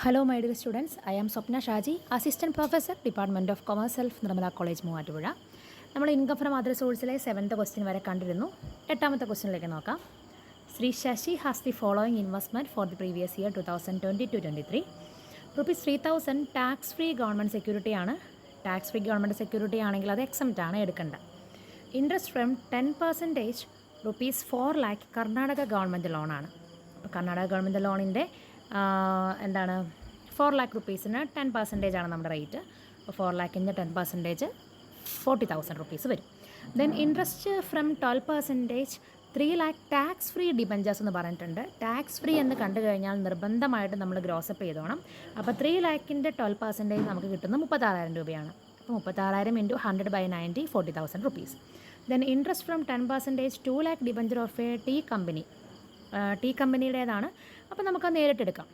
Hello, my dear students. I am Swapna Shaji, Assistant Professor, Department of Commerce, Self, Nirmala College, Muvattupuzha. നമ്മൾ income from other സോഴ്സിലെ 7th question വരെ കണ്ടിരുന്നു. 8ാമത്തെ ക്വസ്റ്റ്യനിലേക്ക് നോക്കാം. Shri Sasi has the following investment for the previous year 2022-23. Rupees 3000 tax free government security ആണ്. Tax free government security ആണെങ്കിൽ അത് എക്സംപ്റ്റ് ആണ്, എടുക്കേണ്ട. Interest from 10% rupees 4 lakh Karnataka government ലോണാണ്. അപ്പോൾ കർണാടക ഗവൺമെൻറ് ലോണിൻ്റെ എന്താണ് 4 lakh റുപ്പീസിന് 10% ആണ് നമ്മുടെ റേറ്റ്. അപ്പോൾ 4 lakhൻ്റെ 10% 40,000 റുപ്പീസ് വരും. Then interest from 12% 3 lakh tax free debentures എന്ന് പറഞ്ഞിട്ടുണ്ട്. ടാക്സ് ഫ്രീ എന്ന് കണ്ടു കഴിഞ്ഞാൽ നിർബന്ധമായിട്ട് നമ്മൾ ഗ്രോസപ്പ് ചെയ്തോണം. അപ്പോൾ 3 lakhൻ്റെ 12% നമുക്ക് കിട്ടുന്നത് 36,000 രൂപയാണ്. അപ്പോൾ 36,000 into 100/90 40,000 rupees. Then interest from 10% 2 lakh debenture of a tea company. Tea കമ്പനിയുടേതാണ്. അപ്പോൾ നമുക്ക് നേരിട്ടെടുക്കാം.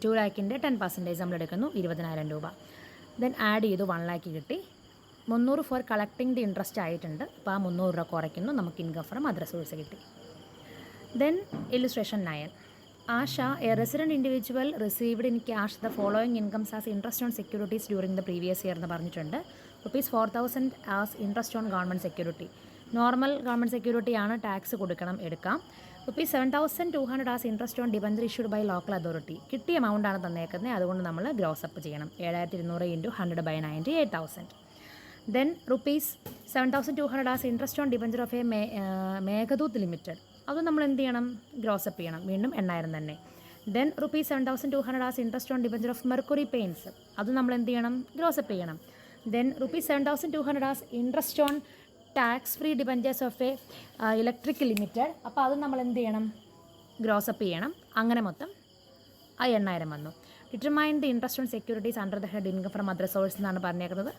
2 lakhൻ്റെ 10% നമ്മൾ എടുക്കുന്നു, 20,000 രൂപ. ദെൻ ആഡ് ചെയ്തു 1 lakh കിട്ടി. 300 ഫോർ കളക്ടിങ് ദി ഇൻട്രസ്റ്റ് ആയിട്ടുണ്ട്. അപ്പോൾ ആ 300 രൂപ കുറയ്ക്കുന്നു, നമുക്ക് ഇൻകം ഫ്രം അതർ സോഴ്സ് കിട്ടി. Then illustration 9. Asha a resident individual received in cash the following incomes as interest on securities during the previous year എന്ന് പറഞ്ഞിട്ടുണ്ട്. Rupees 4,000 as interest on government security. Normal government സെക്യൂരിറ്റിയാണ്, tax കൊടുക്കണം, എടുക്കാം. Rupees 7,200 as interest on debenture issued by local authority. കിട്ടിയ എമൗണ്ടാണ് തന്നേക്കുന്നത്, അതുകൊണ്ട് നമ്മൾ ഗ്രോസപ്പ് ചെയ്യണം. 7,200 into 100/90 8,000. Then rupees 7,200 as interest on debenture of A Meghdoot limited. അത് നമ്മൾ എന്ത് ചെയ്യണം? ഗ്രോസപ്പ് ചെയ്യണം. വീണ്ടും 8,000 തന്നെ. Then rupees 7,200 as interest on debenture of mercury paints. അത് നമ്മൾ എന്ത് ചെയ്യണം? ഗ്രോസപ്പ് ചെയ്യണം. Then rupees 7,200 as interest on tax free debentures of A electric limited. അപ്പോൾ അത് നമ്മൾ എന്ത് ചെയ്യണം? ഗ്രോസപ്പ് ചെയ്യണം. അങ്ങനെ മൊത്തം 8,000 വന്നു. Determine the interest on securities under the head income from other source എന്നാണ് പറഞ്ഞേക്കുന്നത്.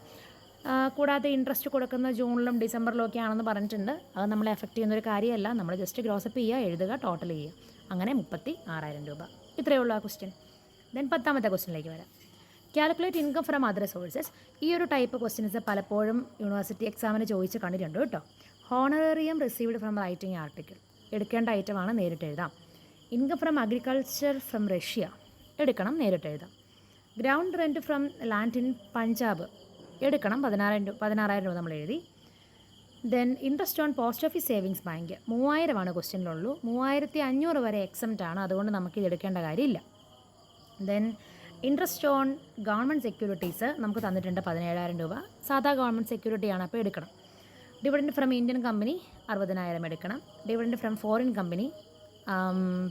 കൂടാതെ ഇൻട്രസ്റ്റ് കൊടുക്കുന്ന ജൂണിലും ഡിസംബറിലും ഒക്കെ ആണെന്ന് പറഞ്ഞിട്ടുണ്ട്. അത് നമ്മളെ എഫക്റ്റ് ചെയ്യുന്നൊരു കാര്യമല്ല. നമ്മൾ ജസ്റ്റ് ഗ്രോസപ്പ് ചെയ്യുക, എഴുതുക, ടോട്ടൽ ചെയ്യുക. അങ്ങനെ 36,000 രൂപ. ഇത്രയേ ഉള്ളൂ ആ ക്വസ്റ്റ്യൻ. ദെൻ 10ാമത്തെ ക്വസ്റ്റ്യനിലേക്ക് വരാം. Calculate income from other sources. ഈ ഒരു ടൈപ്പ് ക്വസ്റ്റ്യൻസ് പലപ്പോഴും യൂണിവേഴ്സിറ്റി എക്സാമിന് ചോദിച്ച് കണ്ടിട്ടുണ്ട് കേട്ടോ. Honorarium received from writing article. എടുക്കേണ്ട ഐറ്റമാണ്, നേരിട്ട് എഴുതാം. Income from agriculture from Russia. എടുക്കണം, നേരിട്ട് എഴുതാം. Ground rent from land in Punjab. എടുക്കണം, 16,000 രൂപ നമ്മൾ എഴുതി. Then interest on post office savings bank 3,000 ആണ് ക്വസ്റ്റ്യനിലുള്ളൂ. 3,500 വരെ എക്സംപ്റ്റ് ആണ്, അതുകൊണ്ട് നമുക്കിത് എടുക്കേണ്ട കാര്യമില്ല. Then interest on government securities നമുക്ക് തന്നിട്ടുണ്ട് 17,000 രൂപ. സാധാ ഗവൺമെൻറ് സെക്യൂരിറ്റിയാണ്, അപ്പോൾ എടുക്കണം. ഡിവിഡൻഡ് ഫ്രം ഇന്ത്യൻ കമ്പനി 60,000 എടുക്കണം. ഡിവിഡൻഡ് ഫ്രം ഫോറിൻ കമ്പനി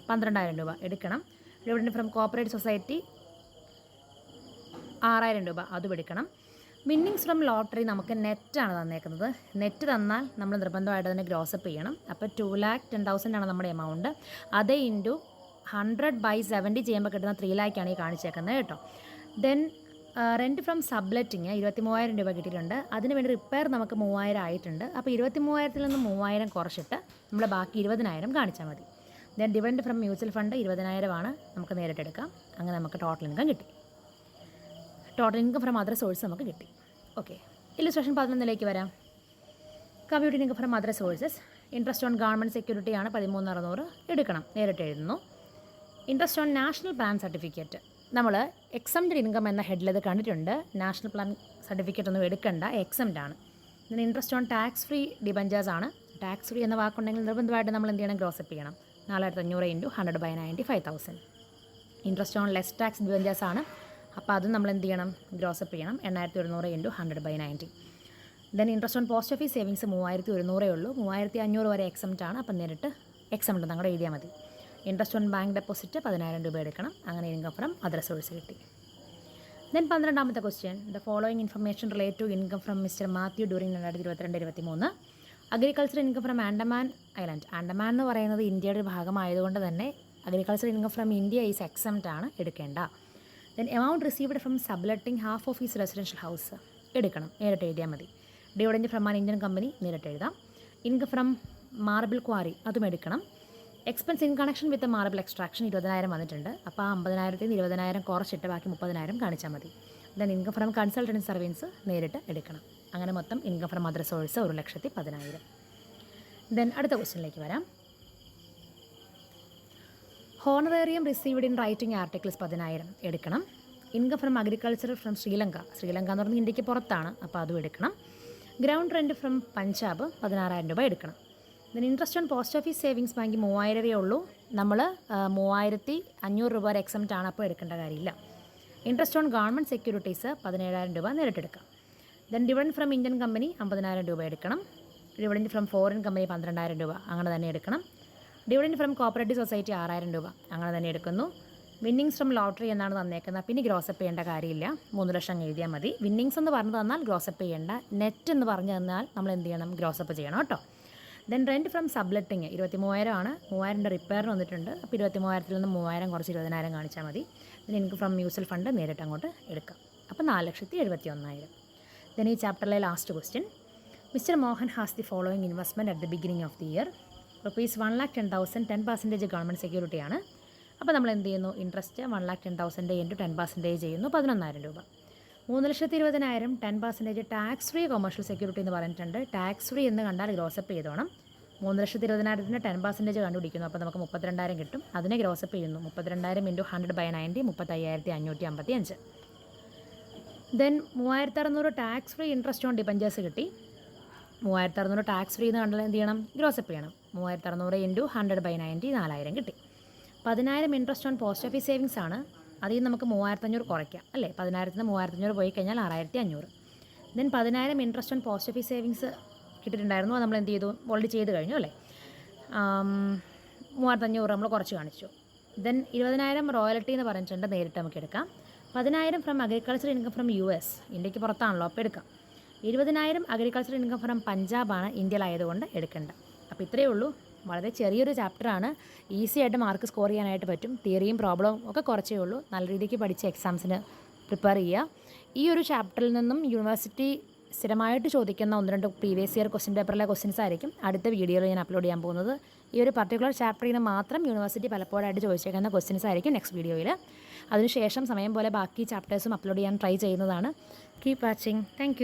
12,000 രൂപ എടുക്കണം. ഡിവിഡൻഡ് ഫ്രം കോപ്പറേറ്റ് സൊസൈറ്റി 6,000 രൂപ, അതും എടുക്കണം. വിന്നിങ്സ് ഫ്രം ലോട്ടറി നമുക്ക് നെറ്റാണ് തന്നേക്കുന്നത്. നെറ്റ് തന്നാൽ നമ്മൾ നിർബന്ധമായിട്ട് അതിനെ ഗ്രോസപ്പ് ചെയ്യണം. അപ്പോൾ 2,10,000 ആണ് നമ്മുടെ എമൗണ്ട്. അതേ ഇൻറ്റു 100/70 ചെയ്യുമ്പോൾ കിട്ടുന്ന 3 lakh ആണ് ഈ കാണിച്ചേക്കുന്നത് കേട്ടോ. ദെൻ റെൻറ്റ് ഫ്രം സബ്ലെറ്റിങ് 23,000 രൂപ കിട്ടിയിട്ടുണ്ട്. അതിന് വേണ്ടി റിപ്പയർ നമുക്ക് 3,000 ആയിട്ടുണ്ട്. അപ്പോൾ 23,000-ൽ നിന്ന് 3,000 കുറച്ചിട്ട് നമ്മൾ ബാക്കി 20,000 കാണിച്ചാൽ മതി. Then dividend from mutual fund 20,000 ആണ്, നമുക്ക് നേരിട്ടെടുക്കാം. അങ്ങനെ നമുക്ക് ടോട്ടൽ ഇൻകം കിട്ടി. Total income from other source നമുക്ക് കിട്ടി. ഓക്കെ, ഇല്ലുസ്ട്രേഷൻ 11 വരാം. Computer income from other sources. Interest on government സെക്യൂരിറ്റിയാണ് 13,600, എടുക്കണം, നേരിട്ട് എഴുതുന്നു. Interest on national plan certificate. നമ്മൾ എക്സംപ്റ്റഡ് ഇൻകം എന്ന ഹെഡിൽ അത് കണ്ടിട്ടുണ്ട്. നാഷണൽ പ്ലാൻ സർട്ടിഫിക്കറ്റ് ഒന്നും എടുക്കണ്ട, എക്സംപ്റ്റ് ആണ്. പിന്നെ interest on tax free debentures ആണ്. ടാക്സ് ഫ്രീ എന്ന വാക്കുണ്ടെങ്കിൽ നിർബന്ധമായിട്ട് നമ്മൾ എന്ത് ചെയ്യണം? ഗ്രോസപ്പ് ചെയ്യണം. 4,500 into 100/90 5,000. Interest on less tax debentures ആണ്. അപ്പോൾ അതും നമ്മൾ എന്ത് ചെയ്യണം? ഗ്രോസപ്പ് ചെയ്യണം. 8,100 into 100/90. Then interest on post office savings 3,100 ഉള്ളൂ. 3,500 വരെ എക്സംപ്റ്റ് ആണ്, അപ്പം നേരിട്ട് എക്സംപ്റ്റ് അങ്ങോട്ട് എഴുതിയാൽ മതി. ഇൻട്രസ്റ്റ് ഓൺ ബാങ്ക് ഡെപ്പോസിറ്റ് 10,000 രൂപ എടുക്കണം. അങ്ങനെ ഇൻകം ഫ്രം അതർ സോഴ്സ് കിട്ടി. ദെൻ 12ാമത്തെ question. The following information relate to income from mister Mathew during 2022-23. Agriculture income from Andaman island. Andaman എന്ന് പറയുന്നത് ഇന്ത്യയുടെ ഒരു ഭാഗമായതുകൊണ്ട് തന്നെ agriculture income from India is exempt ആണ്, എടുക്കേണ്ട. Then amount received from subletting half of his residential house. എടുക്കണം, നേരിട്ട് എഴുതിയാൽ മതി. Dividend from an Indian company, നേരിട്ട് എഴുതാം. ഇൻകം ഫ്രം മാർബിൾ ക്വാറി, അതും എടുക്കണം. Expense in connection with marble extraction 20,000 വന്നിട്ടുണ്ട്. അപ്പോൾ ആ 50,000-ൽ നിന്ന് 20,000 കുറച്ചിട്ട് ബാക്കി 30,000 കാണിച്ചാൽ മതി. Then income from consultancy service നേരിട്ട് എടുക്കണം. അങ്ങനെ മൊത്തം income from other source 1,10,000. Then അടുത്ത ക്വസ്റ്റ്യനിലേക്ക് വരാം. Honorarium received in writing articles 10,000 എടുക്കണം. Income from agriculture from Sri Lanka എന്ന് പറഞ്ഞാൽ ഇന്ത്യക്ക് പുറത്താണ്, അപ്പോൾ അതും എടുക്കണം. ഗ്രൗണ്ട് റെൻറ്റ് ഫ്രം പഞ്ചാബ് 16,000 രൂപ എടുക്കണം. Then interest on post office savings bank 3,000 ഉള്ളൂ. നമ്മൾ 3,500 രൂപ വരെ എക്സംപ്റ്റ് ആണ്, അപ്പോൾ എടുക്കേണ്ട കാര്യമില്ല. ഇൻട്രസ്റ്റ് ഓൺ ഗവൺമെൻറ് സെക്യൂരിറ്റീസ് 17,000 രൂപ നേരിട്ടെടുക്കാം. Then dividend from Indian company 50,000 രൂപ എടുക്കണം. ഡിവിഡൻഡ് ഫ്രം ഫോറിൻ കമ്പനി 12,000 രൂപ അങ്ങനെ തന്നെ എടുക്കണം. ഡിവിഡൻഡ് ഫ്രം കോപ്പറേറ്റീവ് സൊസൈറ്റി 6,000 രൂപ അങ്ങനെ തന്നെ എടുക്കുന്നു. വിന്നിങ്സ് ഫ്രം ലോട്ടറി എന്നാണ് തന്നേക്കുന്നത്, പിന്നെ ഗ്രോസപ്പ് ചെയ്യേണ്ട കാര്യമില്ല, 3 ലക്ഷം എഴുതിയാൽ മതി. വിന്നിങ്സ് എന്ന് പറഞ്ഞു തന്നാൽ ഗ്രോസപ്പ് ചെയ്യേണ്ട, നെറ്റ് എന്ന് പറഞ്ഞു തന്നാൽ നമ്മൾ എന്ത് ചെയ്യണം, ഗ്രോസപ്പ് ചെയ്യണം കേട്ടോ. ദെൻ റെൻറ്റ് ഫ്രം സബ്ലെറ്റിങ് 23,000 ആണ്. 3,000 റിപ്പയറിന് വന്നിട്ടുണ്ട്, അപ്പോൾ 23,000 നിന്ന് 3,000 കുറച്ച് 20,000 കാണിച്ചാൽ മതി. Then income from mutual fund നേരിട്ട് അങ്ങോട്ട് എടുക്കാം, അപ്പോൾ 4,71,000. ദെൻ ഈ ചാപ്റ്ററിലെ last question. Mister Mohan has the following investment at the beginning of the year. Rupees 1,10,000 10% government സെക്യൂരിറ്റിയാണ്. അപ്പോൾ നമ്മൾ എന്ത് ചെയ്യുന്നു, ഇൻട്രസ്റ്റ് 1,10,000 ഇൻറ്റു 10% ചെയ്യുന്നു, 11,000 രൂപ. 3,20,000 10% ടാക്സ് ഫ്രീ കൊമേഴ്ഷ്യൽ സെക്യൂരിറ്റി എന്ന് പറഞ്ഞിട്ടുണ്ട്. ടാക്സ് ഫ്രീ എന്ന് കണ്ടാൽ ഗ്രോസപ്പ് ചെയ്തോണം. 3,20,000 10% കണ്ടുപിടിക്കുന്നു, അപ്പോൾ നമുക്ക് 32,000 കിട്ടും. അതിനെ ഗ്രോസപ്പ് ചെയ്യുന്നു. 32,000 into 100/90 35,555. Then 3,600 tax free interest on debentures കിട്ടി. 3,600 ടാക്സ് ഫ്രീ എന്ന് കണ്ടാൽ എന്ത് ചെയ്യണം, ഗ്രോസപ്പ് ചെയ്യണം. 3,600 ഇൻറ്റു 100/90 4,000 കിട്ടി. 10,000 interest on post office savings ആണ്. അതിൽ നമുക്ക് 3,500 കുറയ്ക്കാം അല്ലേ. 10,000 നിന്ന് 3,500 പോയി കഴിഞ്ഞാൽ 6,500. Then 10,000 interest on post office savings കിട്ടിയിട്ടുണ്ടായിരുന്നു, അത് നമ്മൾ എന്ത് ചെയ്തു, ഓൾറെഡി ചെയ്ത് കഴിഞ്ഞു അല്ലേ. 3,500 നമ്മൾ കുറച്ച് കാണിച്ചു. ദെൻ 20,000 റോയൽറ്റി എന്ന് പറഞ്ഞിട്ടുണ്ട്, നേരിട്ട് നമുക്ക് എടുക്കാം. 10,000 from agriculture income from US, ഇന്ത്യക്ക് പുറത്താണല്ലോ, അപ്പോൾ എടുക്കാം. 20,000 അഗ്രികൾച്ചർ ഇൻകം ഫ്രം പഞ്ചാബാണ്, ഇന്ത്യയിലായതുകൊണ്ട് എടുക്കേണ്ട. അപ്പോൾ ഇത്രയേ ഉള്ളൂ. വളരെ ചെറിയൊരു ചാപ്റ്ററാണ്, ഈസി ആയിട്ട് മാർക്ക് സ്കോർ ചെയ്യാനായിട്ട് പറ്റും. തിയറിയും പ്രോബ്ലവും ഒക്കെ കുറച്ചേ ഉള്ളൂ. നല്ല രീതിക്ക് പഠിച്ച് എക്സാംസിന് പ്രിപ്പയർ ചെയ്യുക. ഈ ഒരു ചാപ്റ്ററിൽ നിന്നും യൂണിവേഴ്സിറ്റി സ്ഥിരമായിട്ട് ചോദിക്കുന്ന 1-2 പ്രീവിയസ് ഇയർ ക്വസ്റ്റ്യൻ പേപ്പറിലെ ക്വസ്റ്റ്യൻസ് ആയിരിക്കും അടുത്ത വീഡിയോയിൽ ഞാൻ അപ്ലോഡ് ചെയ്യാൻ പോകുന്നത്. ഈ ഒരു പർട്ടിക്കുലർ ചാപ്റ്ററിൽ നിന്ന് മാത്രം യൂണിവേഴ്സിറ്റി പലപ്പോഴായിട്ട് ചോദിച്ചേക്കുന്ന ക്വസ്റ്റ്യൻസ് ആയിരിക്കും നെക്സ്റ്റ് വീഡിയോയിൽ. അതിനുശേഷം സമയം പോലെ ബാക്കി ചാപ്റ്റേഴ്സും അപ്ലോഡ് ചെയ്യാൻ ട്രൈ ചെയ്യുന്നതാണ്. Keep watching. താങ്ക്